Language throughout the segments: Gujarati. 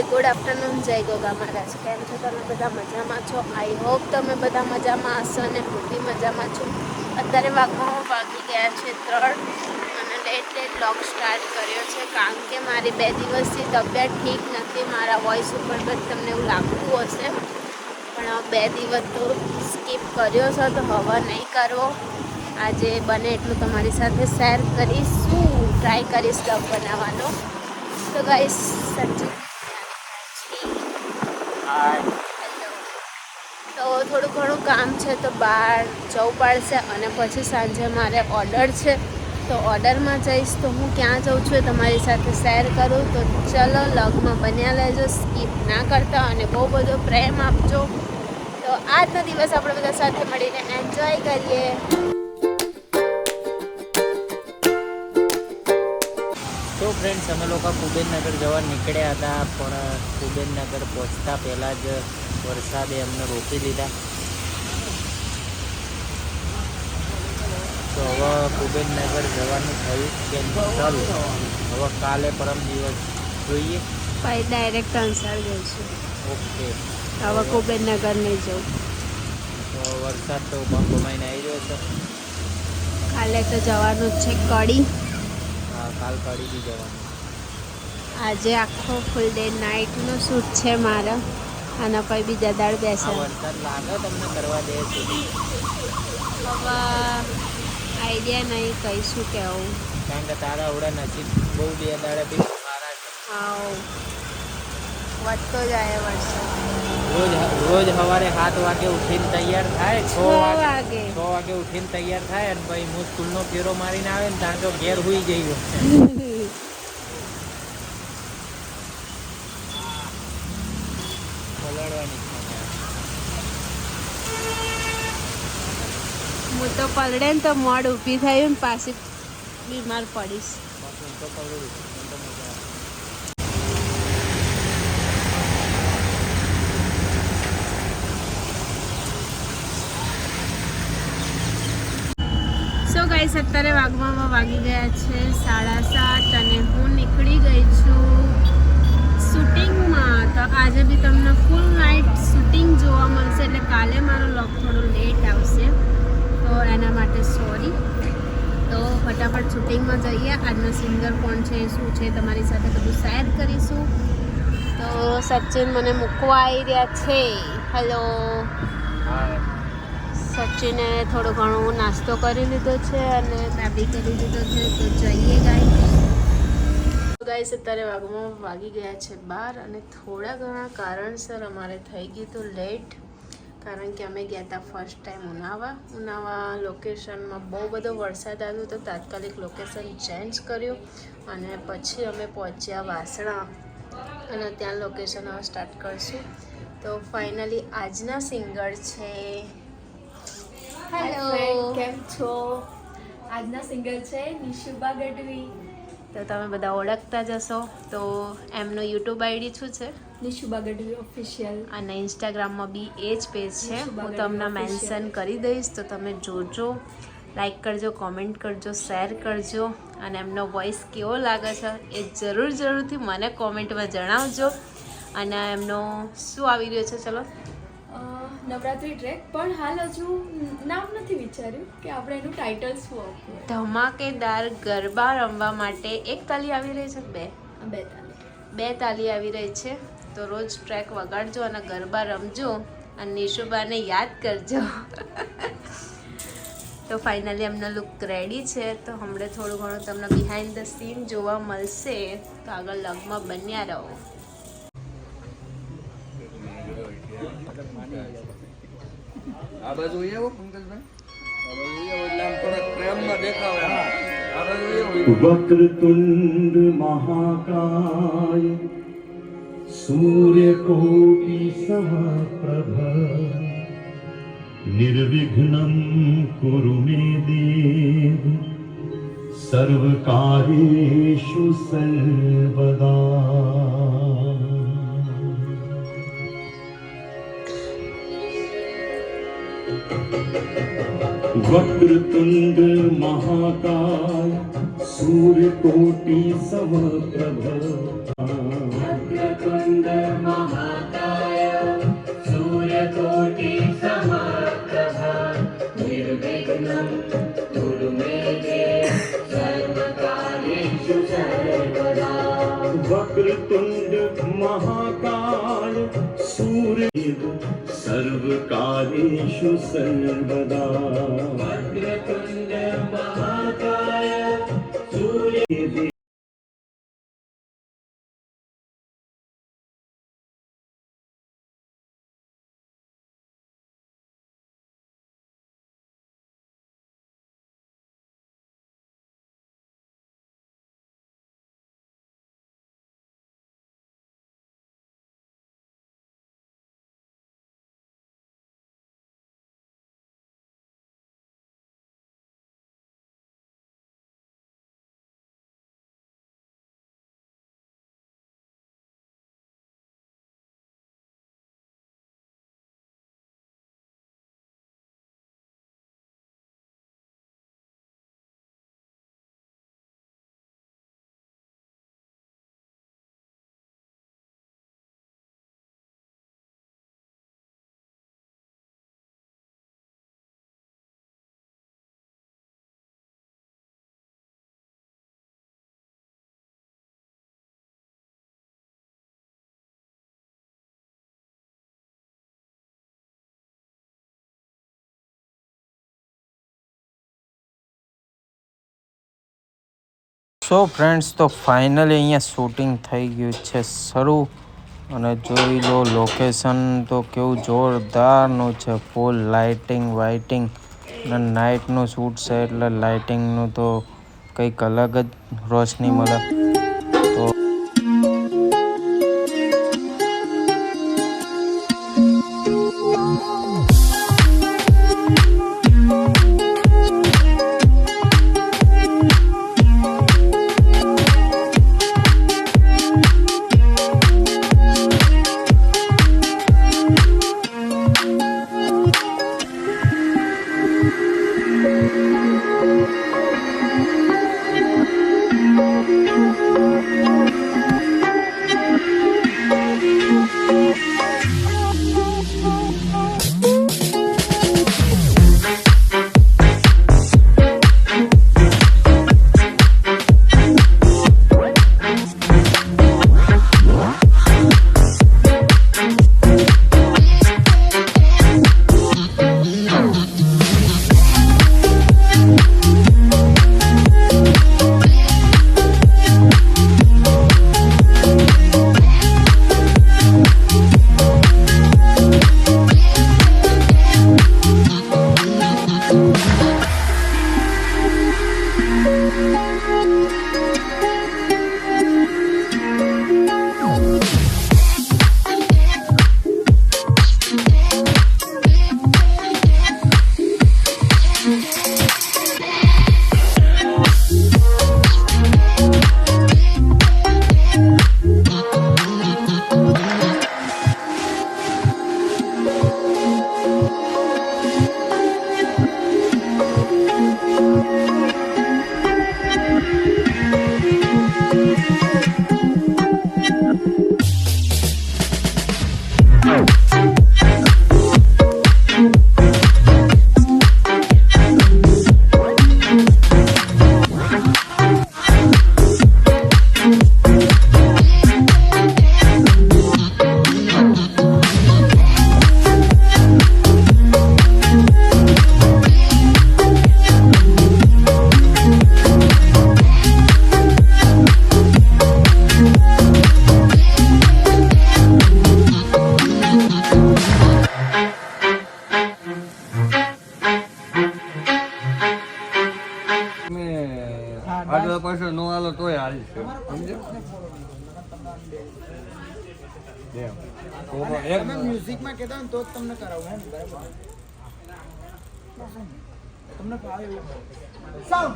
ગુડ આફ્ટરનૂન, જય ગોગા મહારાજ. કેમ છો તમે બધા? મજામાં છો? આઈ હોપ તમે બધા મજામાં હશો અને હું બી મજામાં છું. અત્યારે વાગી ગયા છે 3 અને લેટ બ્લોગ સ્ટાર્ટ કર્યો છે કારણ કે મારી 2 દિવસથી તબિયત ઠીક નથી. મારા વોઇસ ઉપર પણ તમને એવું લાગતું હશે, પણ 2 દિવસ તો સ્કીપ કર્યો છે, તો હવે નહીં કરવો. આજે બને એટલું તમારી સાથે શેર કરીશું, ટ્રાય કરીશ બ્લોગ બનાવવાનો. તો ગાઈસ સચિન તો થોડું ઘણું કામ છે તો બહાર જવું પડશે અને પછી સાંજે મારે ઓર્ડર છે, તો ઓર્ડરમાં જઈશ. તો હું ક્યાં જાઉં છું એ તમારી સાથે શેર કરું. તો ચલો વ્લોગમાં બન્યા રહેજો, સ્કીપ ના કરતા અને બહુ બધો પ્રેમ આપજો. તો આજનો દિવસ આપણે બધા સાથે મળીને એન્જોય કરીએ. તો ફ્રેન્ડ્સ, અમે લોકો કુબેરનગર જવા નીકળ્યા હતા, પણ કુબેરનગર પહોંચતા પહેલાં જ વરસાદે અમને રોકી લીધા. તો હવે કુબેરનગર જવાનું થયું કેન્સલ. હવે કાલે પરમ દિવસ જોઈએ, પછી ડાયરેક્ટ અંસાર જઈશું. ઓકે. હવે કુબેરનગર નહીં જવું. તો વરસાદ તો બંધ આવી રહ્યો છે. કાલે તો જવાનું જ છે કડી. હા, કાલ કાઢી બી જવાનું. આજે આખો ફૂલ ડે નાઇટનો શૂટ છે મારા, અને પછી બીજા દાડ બેસે. વરસાદ લાગે તમને કરવા દે છે? હવે આઈડિયા નહીં કઈ શું કહેવું, કારણ કે તારા આવડા નસીબ બહુ 2 દાડા બી સારા છે. હા, વધતો જાય વરસાદ. રોજ સવારે 7 વાગે ઉઠીને તૈયાર થાય, 6 વાગે ઉઠીને તૈયાર થાય, અને પછી હું સ્કૂલનો ફેરો મારીને આવે ને ત્યાં તો ઘેર હુઈ જઈ હું તો પલડે ને તો મોડ ઊભી થઈ ને પાછી બીમાર પડીશ. સો ગાઈસ, અત્યારે વાગી ગયા છે 7:30 અને હું નીકળી ગઈ છું શૂટિંગમાં. તો આજે બી તમને ફૂલ નાઇટ શૂટિંગ જોવા મળશે, એટલે કાલે મારો વ્લોગ થોડો લેટ આવશે, તો એના માટે સોરી. તો ફટાફટ શૂટિંગમાં જઈએ. આજનો સિંગર કોણ છે, શું છે, તમારી સાથે બધું શેર કરીશું. તો સચિન મને મૂકવા આવી રહ્યા છે. હેલો. સચિને થોડો ઘણો નાસ્તો કરી લીધો છે અને ચાબી કરી લીધો છે. તો જઈએ ગાઈસ, અત્યારે વાગી ગયા છે 12 અને થોડા ઘણા કારણસર અમારે થઈ ગયું હતું લેટ, કારણ કે અમે ગયા હતા ફર્સ્ટ ટાઈમ ઉનાવા લોકેશનમાં બહુ બધો વરસાદ આવ્યો, તો તાત્કાલિક લોકેશન ચેન્જ કર્યું અને પછી અમે પહોંચ્યા વાસણા અને ત્યાં લોકેશન હવે સ્ટાર્ટ કરશું. તો ફાઇનલી આજના સિંગર છે. હેલો, કેમ છો? આજના સિંગર છે નિશુબા ગઢવી. તો તમે બધા ઓળખતા જશો. તો એમનો યુટ્યુબ આઈડી શું છે? નિશુબા ગઢવી ઓફિશિયલ. અને ઇન્સ્ટાગ્રામમાં બી એ જ પેજ છે. હું તમને મેન્શન કરી દઈશ, તો તમે જોજો, લાઈક કરજો, કોમેન્ટ કરજો, શેર કરજો. અને એમનો વોઇસ કેવો લાગે છે એ જરૂરથી મને કોમેન્ટમાં જણાવજો. અને એમનો શું આવી રહ્યો છે, ચલો નવરાત્રી ટ્રેક, પણ હાલ હજુ નામ નથી વિચાર્યું કે આપણે એનું ટાઇટલ શું આપવું. ધમાકેદાર ગરબા રમવા માટે 1 તાલી આવી રહી છે, 2 તાલી આવી રહી છે. તો રોજ ટ્રેક વગાડજો અને ગરબા રમજો અને નિશુબાને યાદ કરજો. તો ફાઇનલી એમનો લુક રેડી છે. તો હમણાં થોડું ઘણું તમને બિહાઇન્ડ ધ સીન જોવા મળશે, તો આગળ લગમાં બન્યા રહો. આ બાજુ આવો પંકજભાઈ. वक्रतुंड महाकाय सूर्यकोटि समप्रभ निर्विघ्नं कुरु मे देव सर्वकार्येषु सर्वदा. वक्रतुंड महाकाय सूर्यकोटि समप्रभ वक्रतुंड महाकाल सूर्यदेव सर्वकार्येषु सर्वदा वक्रतुण्ड महाकाय सूर्यदेव સો ફ્રેન્ડ્સ, તો ફાઇનલી અહીંયા શૂટિંગ થઈ ગયું છે શરૂ. અને જોઈ લો લોકેશન તો કેવું જોરદારનું છે. ફૂલ લાઇટિંગ વાઇટિંગ અને નાઇટનું શૂટ છે એટલે લાઇટિંગનું તો કંઈક અલગ જ રોશની મળે. તો પાછળ નો હાલો તોય હાલ છે, સમજો? મ્યુઝિકમાં કહેતા હોય ને તો જ તમને કરાવું હે ને, બરાબર? તમને ભાવે એવું સાઉન્ડ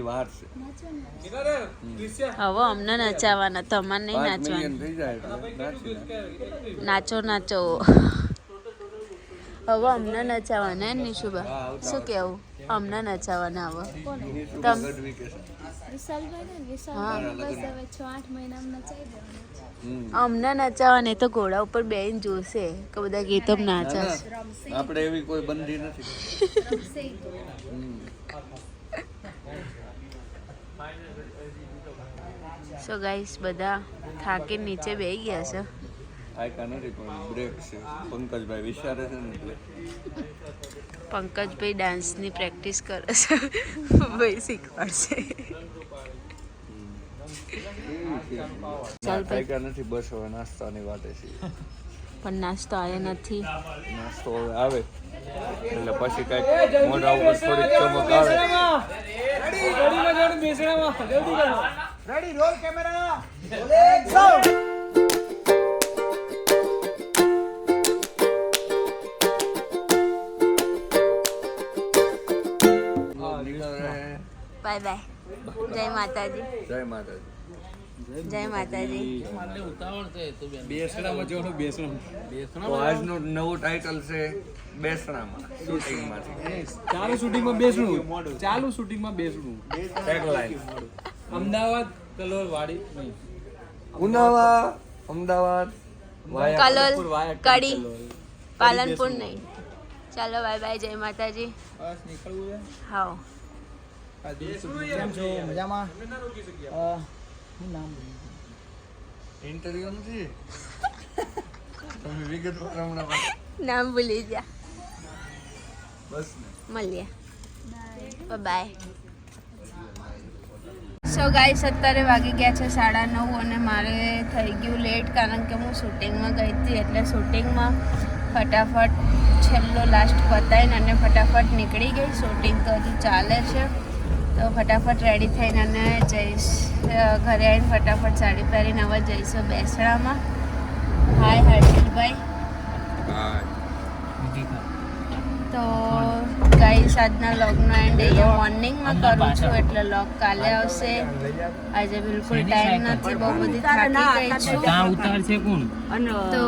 હજી વાર છે. હવે અમને નચાવવાના, તમારે નહીં 5 મિલિયન નાચવાનું. થઈ જાય એટલે નાચી નાખ. નાચો નાચો. હવે અમને નચાવવાના હે નિશુબા? શું કેવું? અમને નચાવવાના હવે. નિશુબા તમ ગઢવી કે છે. હા. બસ હવે 6-8 મહિનામાં નચાઈ દેવાના છે. અમને નચાવવાના, એ તો ઘોડા ઉપર બેહીને જોશે કે બધા ગીતો નાચા છે. આપણે એવી કોઈ બંધી નથી. સો ગાઈસ બધા થાકી નીચે બેહી ગયા છે. આયકા નથી પણ બ્રેક છે. પંકજભાઈ વિચારે છે ને એટલે પંકજભાઈ ડાન્સની પ્રેક્ટિસ કરે છે. ભાઈ શીખવાડશે. ચાલ ભાઈ. આયકા નથી, બસ હવે નાસ્તાની વાતે છે. પણ નાસ્તો આવ્યો નથી. નાસ્તો હવે આવે એટલે પછી કઈક મોઢા ઉપર થોડીક ચમક આવે. Ready roll camera action bye bye. જય માતાજી. જય માતાજી. જય માતાજી. તો આજનું નવું ટાઇટલ છે બેસણામાં શૂટિંગમાંથી. ચાલુ શૂટિંગમાં બેસણું. ચાલુ શૂટિંગમાં બેસણું. ટેગલાઈન અમદાવાદ કલોલ વાડી નહીં. ઉનાવા અમદાવાદ વાયા કલોલ વાયા કડી કલોલ. પાલનપુર નહીં. ચાલો બાય બાય. જય માતાજી. બસ નીકળવું છે હાઉ. કેમ છો મજામાં શું નામ ઇન્ટરવ્યુ નથી. તમે વિગતવાર હમણાં નામ ભૂલી ગયા. બસ ને. મળીએ. બાય. સો ગાઈસ અત્યારે વાગી ગયા છે 9:30 અને મારે થઈ ગયું લેટ કારણ કે હું શૂટિંગમાં ગઈ હતી. એટલે શૂટિંગમાં ફટાફટ છેલ્લો લાસ્ટ પતાવીને અને ફટાફટ નીકળી ગઈ. શૂટિંગ તો હજુ ચાલે છે તો ફટાફટ રેડી થઈને અને જઈશ ઘરે આવીને ફટાફટ સાડી પહેરીને હવે જઈશું બેસણામાં. હાય હર્ષિલભાઈ. તો ગાઈસ આજના લોગનો એન્ડ અહીંયા મોર્નિંગમાં કરું છું એટલે લોગ કાલે આવશે. આજે બિલકુલ ટાઈમ નથી, બહુ બધી થાકી ગઈ છું. તો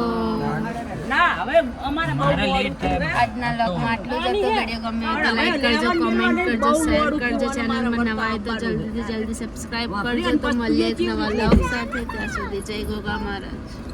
આજના લોગમાં આટલું જ હતું. વિડીયો ગમે તો લાઈક કરજો, કોમેન્ટ કરજો, શેર કરજો. ચેનલમાં નવા હોય તો જલ્દીથી જલ્દી સબસ્ક્રાઈબ કરજો. તો મળીએ એક નવા લોગ સાથે. ત્યાં સુધી જય ગોગા મહારાજ.